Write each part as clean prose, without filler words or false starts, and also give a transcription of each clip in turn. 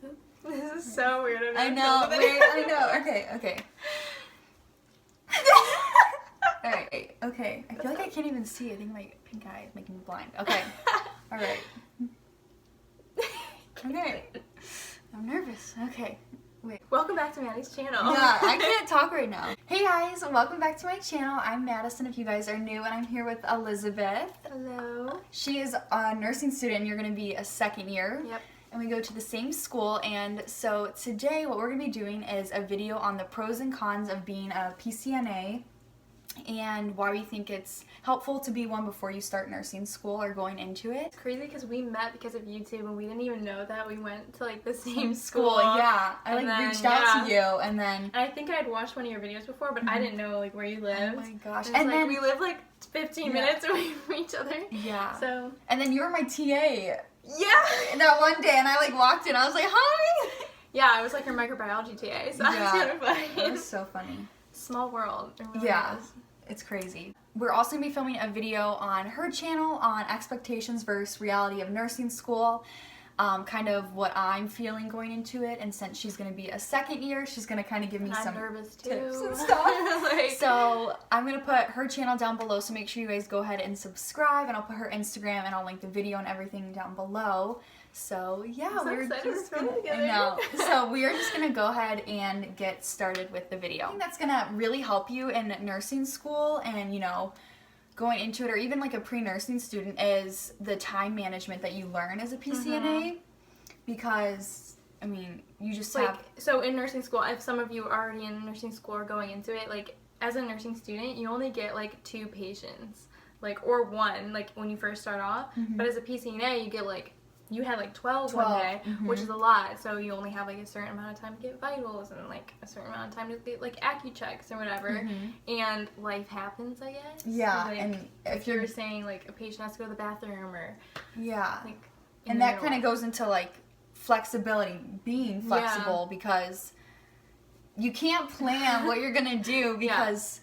This is so weird. I know. Wait, I know. Okay. Alright, okay. I feel like I can't even see. I think my pink eye is making me blind. Okay. Alright. Okay. I'm nervous. Okay. Wait. Welcome back to Maddie's channel. Yeah, I can't talk right now. Hey guys, welcome back to my channel. I'm Madison if you guys are new, and I'm here with Elizabeth. Hello. She is a nursing student, and you're going to be a second year. Yep. And we go to the same school, and so today what we're going to be doing is a video on the pros and cons of being a Pcna and why we think it's helpful to be one before you start nursing school or going into it. It's crazy because we met because of YouTube and we didn't even know that we went to like the same school. Yeah, I reached out to you, and then I think I'd watched one of your videos before, but I didn't know like where you lived. Oh my gosh. And then we live like 15 minutes away from each other. Yeah. So and then you were my TA. Yeah. That one day, and I like walked in, I was like, hi. Yeah, I was like her microbiology TA, so that was kind of funny. It was so funny. Small world. It really is. It's crazy. We're also going to be filming a video on her channel on expectations versus reality of nursing school, kind of what I'm feeling going into it, and since she's going to be a second year, she's going to kind of give me some nervous too. tips and stuff. Like... So I'm going to put her channel down below, so make sure you guys go ahead and subscribe, and I'll put her Instagram, and I'll link the video and everything down below. So yeah, we're just gonna, I know. So we are just gonna go ahead and get started with the video. I think that's gonna really help you in nursing school and, you know, going into it, or even like a pre-nursing student, is the time management that you learn as a Pcna, because I mean, you just like have... So in nursing school, if some of you are already in nursing school or going into it, like as a nursing student, you only get like 2 patients, like, or 1, like when you first start off. But as a Pcna, you get like, you had like 12 one day, which is a lot, so you only have like a certain amount of time to get vitals and like a certain amount of time to get like acu-checks or whatever, and life happens, I guess. Yeah, like, and if you're saying like a patient has to go to the bathroom or like, and that kind of goes into like flexibility, being flexible, because you can't plan what you're gonna do, because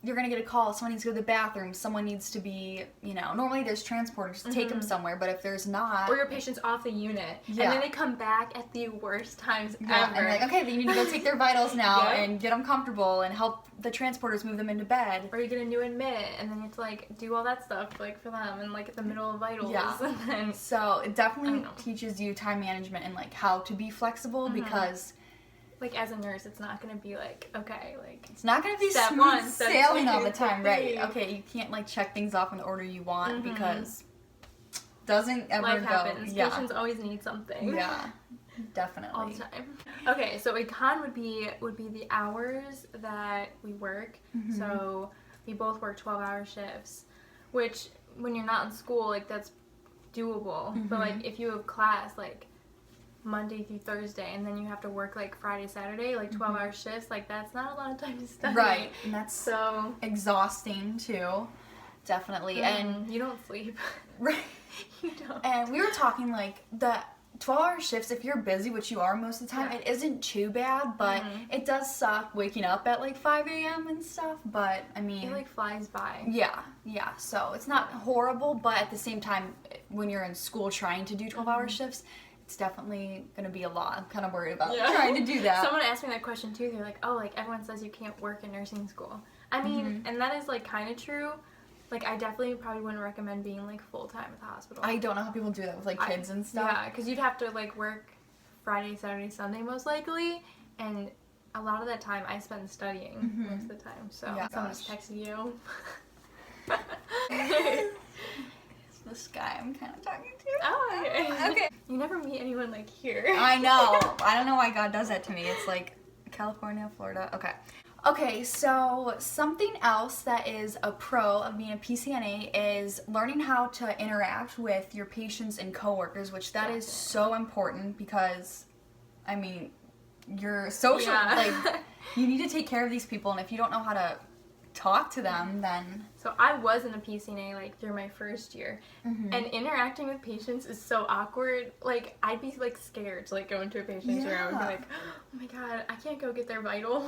you're going to get a call, someone needs to go to the bathroom, someone needs to be, you know, normally there's transporters to take them somewhere, but if there's not... Or your patient's off the unit, and then they come back at the worst times ever. And like, okay, you need to go take their vitals now and get them comfortable and help the transporters move them into bed. Or you get a new admit, and then you have to, like, do all that stuff, like, for them, and, like, at the middle of vitals. Yeah. And then, so it definitely teaches you time management and, like, how to be flexible, because... Like, as a nurse, it's not going to be like, okay, like... It's not going to be smooth sailing all the time, right? Okay, you can't, like, check things off in the order you want, because it doesn't ever Life go... happens. Patients always need something. Yeah, definitely. All the time. Okay, so a con would be the hours that we work. So we both work 12-hour shifts, which, when you're not in school, like, that's doable. But, like, if you have class, like... Monday through Thursday, and then you have to work like Friday, Saturday, like 12-hour shifts, like that's not a lot of time to study. Right, and that's so exhausting too, definitely. And you don't sleep. Right. You don't. And we were talking like the 12-hour shifts, if you're busy, which you are most of the time, it isn't too bad, but it does suck waking up at like 5 a.m. and stuff, but I mean... It like flies by. Yeah, so it's not horrible, but at the same time, when you're in school trying to do 12-hour shifts, it's definitely going to be a lot. I'm kind of worried about trying to do that. Someone asked me that question too. They're like, oh, like everyone says you can't work in nursing school. I mean, and that is like kind of true. Like, I definitely probably wouldn't recommend being like full-time at the hospital. I don't know how people do that with like kids and stuff. Yeah, because you'd have to like work Friday, Saturday, Sunday most likely. And a lot of that time I spend studying most of the time. So someone just texted you. This guy I'm kind of talking to. Oh, okay. Okay. You never meet anyone like here. I know. I don't know why God does that to me. It's like California, Florida. Okay, so something else that is a pro of being a Pcna is learning how to interact with your patients and coworkers, which that is so important, because, I mean, you're social. Like, you need to take care of these people, and if you don't know how to talk to them, then... So I was in a PCNA, like, through my first year, and interacting with patients is so awkward. Like, I'd be, like, scared to, like, go into a patient's room and be like, oh my god, I can't go get their vital.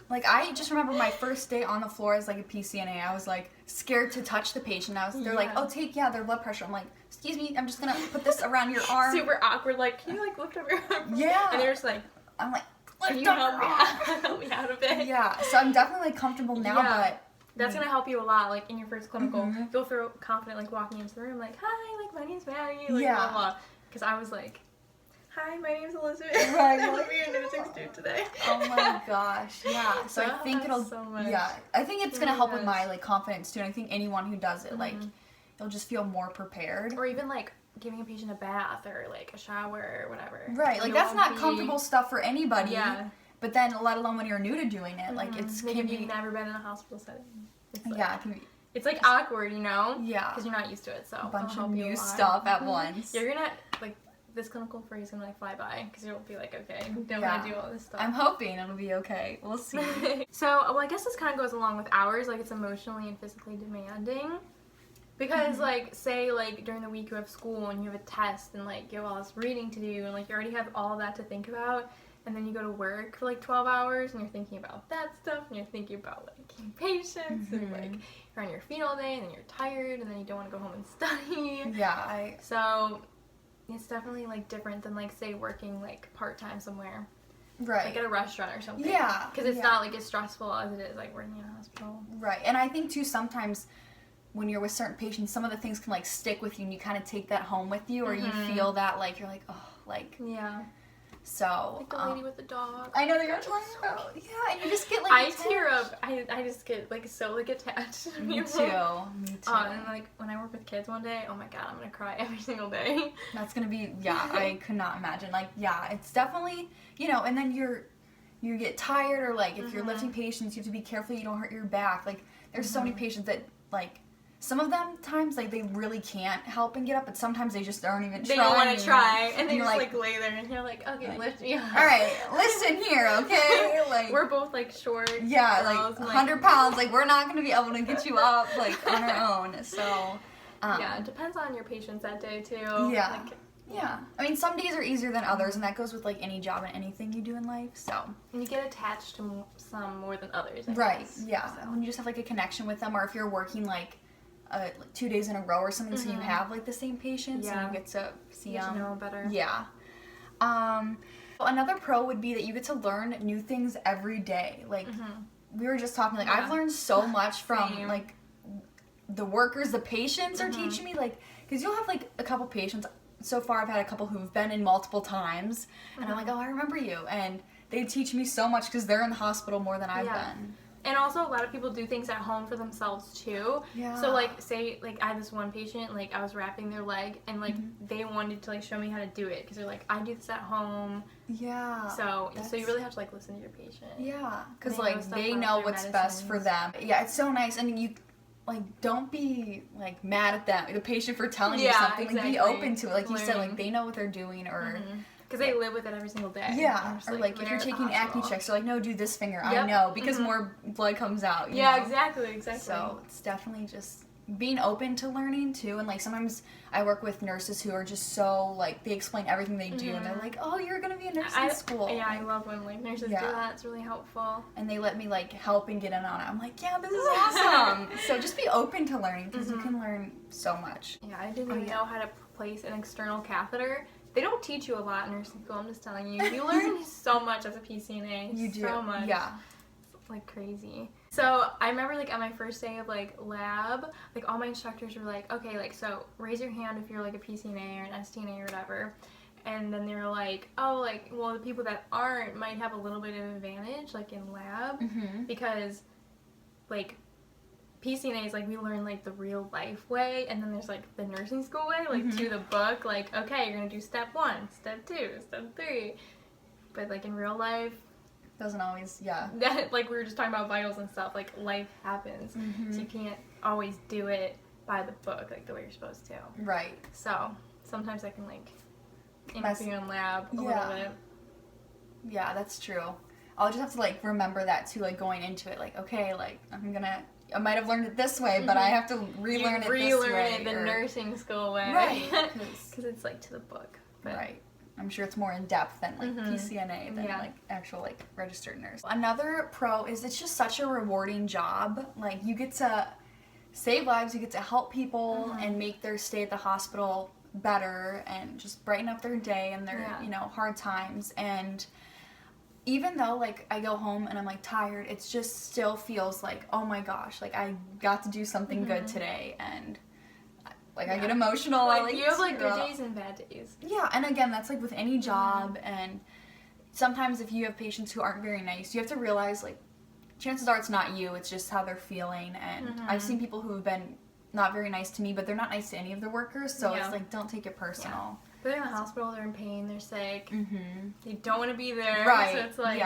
Like, I just remember my first day on the floor as, like, a PCNA, I was, like, scared to touch the patient. They're like, oh, take, their blood pressure. I'm like, excuse me, I'm just gonna put this around your arm. Super awkward, like, can you, like, lift up your arm? Yeah. And they're just like, I'm like, can you help me out a bit? Yeah, so I'm definitely, like, comfortable now, but... That's going to help you a lot, like, in your first clinical. You'll feel confident, like, walking into the room, like, hi, like, my name's Maddie, like, blah, blah. Because I was like, hi, my name's Elizabeth. Right. I'm be your nursing student today. Oh my gosh, yeah. So I think it'll, so much. I think it's going to help with my, like, confidence, too. And I think anyone who does it, like, you'll just feel more prepared. Or even, like, giving a patient a bath or, like, a shower or whatever. Right, like, that's not comfortable stuff for anybody. Yeah. But then, let alone when you're new to doing it, like, it's... Maybe you've never been in a hospital setting. It's like, it can be... It's, like, awkward, you know? Yeah. Because you're not used to it, so... A bunch of new stuff at once. You're gonna, like, this clinical for you is gonna, like, fly by. Because you'll be like, okay, don't want to do all this stuff. I'm hoping it'll be okay. We'll see. So, well, I guess this kind of goes along with hours. Like, it's emotionally and physically demanding. Because, like, say, like, during the week you have school and you have a test and, like, you have all this reading to do and, like, you already have all that to think about. And then you go to work for, like, 12 hours, and you're thinking about that stuff, and you're thinking about, like, patients, and, like, you're on your feet all day, and then you're tired, and then you don't want to go home and study. Yeah, So, it's definitely, like, different than, like, say, working, like, part-time somewhere. Right. Like, at a restaurant or something. Yeah. Because it's not, like, as stressful as it is, like, working in a hospital. Right. And I think, too, sometimes... when you're with certain patients, some of the things can, like, stick with you, and you kind of take that home with you, or you feel that, like, you're like, oh, like... Yeah. So, like the lady with the dog. I know that you're talking about. Yeah, and you just get, like, attached. Tear up. I just get, like, so, like, attached to people. Me too. And, like, when I work with kids one day, oh my god, I'm gonna cry every single day. That's gonna be, I could not imagine. Like, it's definitely, you know, and then you get tired, or, like, if you're lifting patients, you have to be careful you don't hurt your back. Like, there's so many patients that, like, some of them times, like, they really can't help and get up, but sometimes they just aren't even trying. They don't want to try, and they just, like, lay there, and you're like, okay, lift me up. All right, listen here, okay? Like, we're both, like, short. Yeah, like, 100 pounds. Like, we're not going to be able to get you up, like, on our own. So, yeah, it depends on your patients that day, too. Yeah. Like, yeah. I mean, some days are easier than others, and that goes with, like, any job and anything you do in life, so. And you get attached to some more than others, I guess. Yeah. So. When you just have, like, a connection with them, or if you're working, like 2 days in a row or something, so you have, like, the same patients, and you get to see them. You know better. Yeah. Another pro would be that you get to learn new things every day. Like, we were just talking, like, I've learned so much from, like, the workers, the patients are teaching me, like, because you'll have, like, a couple patients. So far, I've had a couple who've been in multiple times, and I'm like, oh, I remember you, and they teach me so much because they're in the hospital more than I've been. And also, a lot of people do things at home for themselves, too. Yeah. So, like, say, like, I had this one patient, like, I was wrapping their leg, and, like, they wanted to, like, show me how to do it, because they're like, I do this at home. Yeah. So you really have to, like, listen to your patient. Yeah. Because, like, they know what's best for them. Yeah, it's so nice, and you... like, don't be, like, mad at them, the patient, for telling you something. Exactly. Like, be open to it. Like you said, like, they know what they're doing, or... Because they live with it every single day. Yeah. Or, like if you're taking acne checks, they're like, no, do this finger. I know, because more blood comes out, you know? Exactly. So, it's definitely just being open to learning, too. And, like, sometimes I work with nurses who are just so, like, they explain everything they do, and they're like, oh, you're going to be a nurse in school. Yeah, I love when, like, nurses do that. It's really helpful. And they let me, like, help and get in on it. I'm like, yeah, this is awesome. So just be open to learning, because you can learn so much. Yeah, I didn't even know how to place an external catheter. They don't teach you a lot in nursing school, I'm just telling you. You learn so much as a PCNA. You do. So much. Yeah. It's, like, crazy. So, I remember, like, on my first day of, like, lab, like, all my instructors were like, okay, like, so, raise your hand if you're, like, a PCNA or an STNA or whatever. And then they were like, oh, like, well, the people that aren't might have a little bit of advantage, like, in lab. Because, like, PCNAs, like, we learn, like, the real life way, and then there's, like, the nursing school way, like, to the book, like, okay, you're gonna do step 1, step 2, step 3, but, like, in real life, doesn't always, that, like, we were just talking about vitals and stuff, like, life happens, so you can't always do it by the book, like, the way you're supposed to. Right. So, sometimes I can, like, interfere in lab a little bit. Yeah, that's true. I'll just have to, like, remember that, too, like, going into it, like, okay, like, I'm gonna I might have learned it this way, but I have to relearn it this way. Relearn it the nursing school way. Right. Because it's, like, to the book. But. Right. I'm sure it's more in depth than, like, Pcna than, like, actual, like, registered nurse. Another pro is it's just such a rewarding job. Like, you get to save lives, you get to help people and make their stay at the hospital better and just brighten up their day and their, you know, hard times. And even though, like, I go home and I'm, like, tired, it just still feels like, oh my gosh, like, I got to do something good today. And, like, I get emotional. Like, you have, like, good days and bad days. Yeah, and again, that's, like, with any job. And sometimes if you have patients who aren't very nice, you have to realize, like, chances are it's not you, it's just how they're feeling. And I've seen people who have been not very nice to me, but they're not nice to any of their workers, so it's, like, don't take it personal. Yeah. They're in the hospital, they're in pain, they're sick, they don't want to be there, right? So it's like,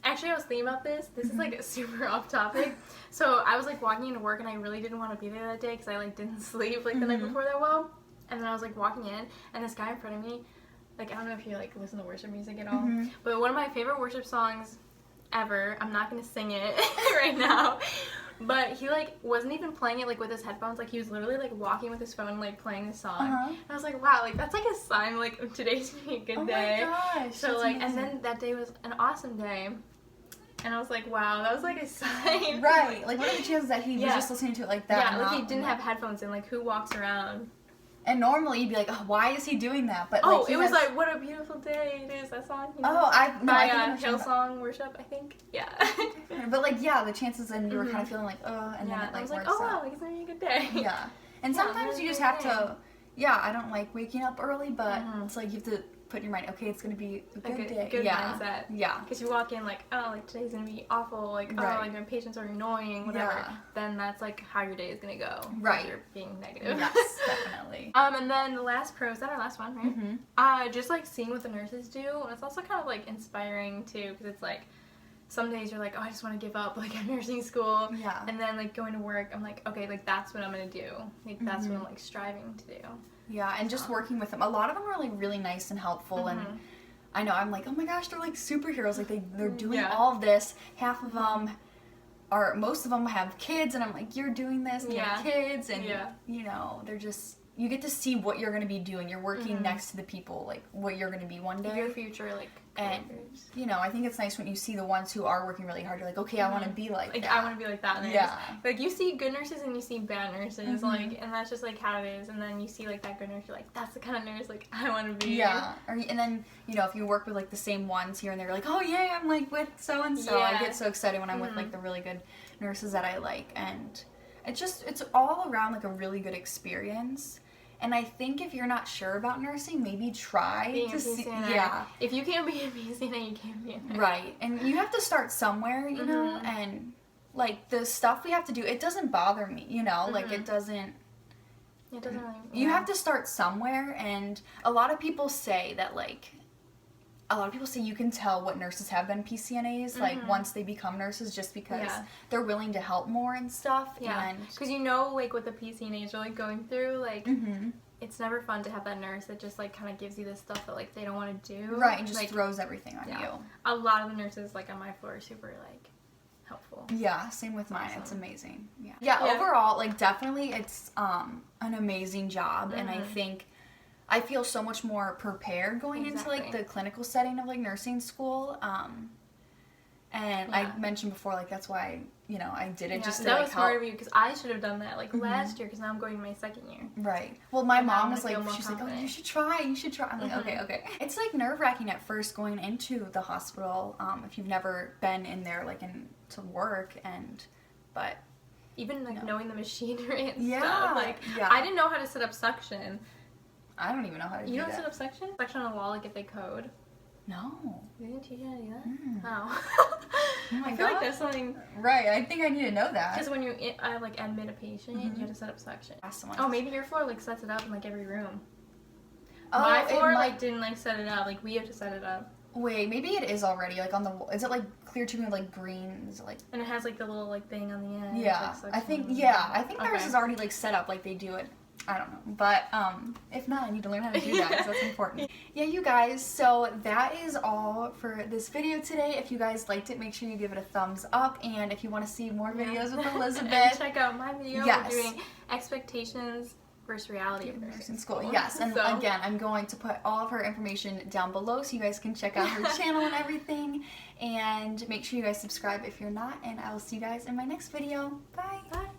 actually I was thinking about this is like super off topic, so I was like walking into work and I really didn't want to be there that day because I like didn't sleep like the night before that well, and then I was like walking in and this guy in front of me, like I don't know if you like listen to worship music at all, but one of my favorite worship songs ever, I'm not going to sing it right now, but he, like, wasn't even playing it, like, with his headphones. Like, he was literally, like, walking with his phone, like, playing the song. And I was like, wow, like, that's, like, a sign, like, today's going to be a good day. Oh, my gosh. So, like, amazing. And then that day was an awesome day. And I was like, wow, that was, like, a sign. Right. Like, what are the chances that he was just listening to it like that? Yeah, like, he didn't have headphones in. Like, who walks around? And normally you'd be like, oh, why is he doing that? But like, it was like, what a beautiful day it is, that song. You know? Oh, I Hillsong Worship, I think. Yeah. But like, yeah, the chances and you were kind of feeling like, oh, and then it like I was like, works oh wow, out. like, it's gonna be a good day. Yeah. And sometimes you just have to, I don't like waking up early, but it's like you have to put in your mind, okay, it's gonna be a good day. Good mindset. Yeah. Because you walk in like, oh, like today's gonna be awful, like, oh, like my patients are annoying, whatever. Yeah. Then that's like how your day is gonna go. Right. You're being negative. Yes, definitely. And then the last pro, is that our last one, right? Just like seeing what the nurses do, and it's also kind of like inspiring too, because it's like, some days you're like, oh, I just want to give up, like, at nursing school. Yeah. And then, like, going to work, I'm like, okay, like, that's what I'm going to do. Like, that's what I'm, like, striving to do. Yeah, and just working with them. A lot of them are, like, really nice and helpful, and I know, I'm like, oh my gosh, they're, like, superheroes. Like, they're doing all of this. Half of them most of them have kids, and I'm like, you're doing this, and you have kids, and, you know, they're just... You get to see what you're going to be doing. You're working next to the people, like, what you're going to be one day. Your future, like, and, you know, I think it's nice when you see the ones who are working really hard. You're like, okay, I want to be like that. I want to be like that nurse. Yeah. Like, you see good nurses and you see bad nurses, like, and that's just, like, how it is. And then you see, like, that good nurse, you're like, that's the kind of nurse, like, I want to be. Yeah. And then, you know, if you work with, like, the same ones here and there, like, oh, yay, I'm, like, with so-and-so. I get so excited when I'm with, like, the really good nurses that I like. And it's all around, like, a really good experience. And I think if you're not sure about nursing, maybe try to see. Yeah. If you can't be a Pcna, you can't be a nurse. Right. And you have to start somewhere, you know, and, like, the stuff we have to do, it doesn't bother me, you know, like, it doesn't really... You have to start somewhere, and a lot of people say that, like, you can tell what nurses have been PCNAs, like, once they become nurses, just because they're willing to help more and stuff. Yeah, because you know, like, what the PCNAs are, like, going through, like, it's never fun to have that nurse that just, like, kind of gives you the stuff that, like, they don't want to do. Right, and just like, throws everything on you. A lot of the nurses, like, on my floor are super, like, helpful. Yeah, same with mine. Awesome. It's amazing. Yeah, overall, like, definitely it's an amazing job, and I think... I feel so much more prepared going into, like, the clinical setting of, like, nursing school. And I mentioned before, like, that's why, you know, I did it just to, that like, was smart of you, because I should have done that, like, last year, because now I'm going to my second year. Right. Well, my mom was like, she's like, oh, you should try. I'm like, okay. It's, like, nerve-wracking at first going into the hospital, if you've never been in there, like, to work, but... Even, like, knowing the machinery and stuff. Like, I didn't know how to set up suction. I don't even know how to do that. You don't set up suction? Suction on the wall, like, if they code? No. They didn't teach you how to do that? Oh. Oh my I feel like there's something... Right, I think I need to know that. Because when you, like, admit a patient, you have to set up suction. Oh, maybe your floor, like, sets it up in, like, every room. Oh, my floor, like, didn't, like, set it up. Like, we have to set it up. Wait, maybe it is already, like, on the wall. Is it, like, clear tubing with, like, green? Is it, like... And it has, like, the little, like, thing on the end. Yeah. Like, I think theirs is already, like, set up like they do it. I don't know, but if not, I need to learn how to do that because that's important. Yeah, you guys, so that is all for this video today. If you guys liked it, make sure you give it a thumbs up, and if you want to see more videos with Elizabeth, and check out my video. Yes. We're doing expectations versus reality of nursing school. Yes, and again, I'm going to put all of her information down below so you guys can check out her channel and everything, and make sure you guys subscribe if you're not, and I will see you guys in my next video. Bye! Bye!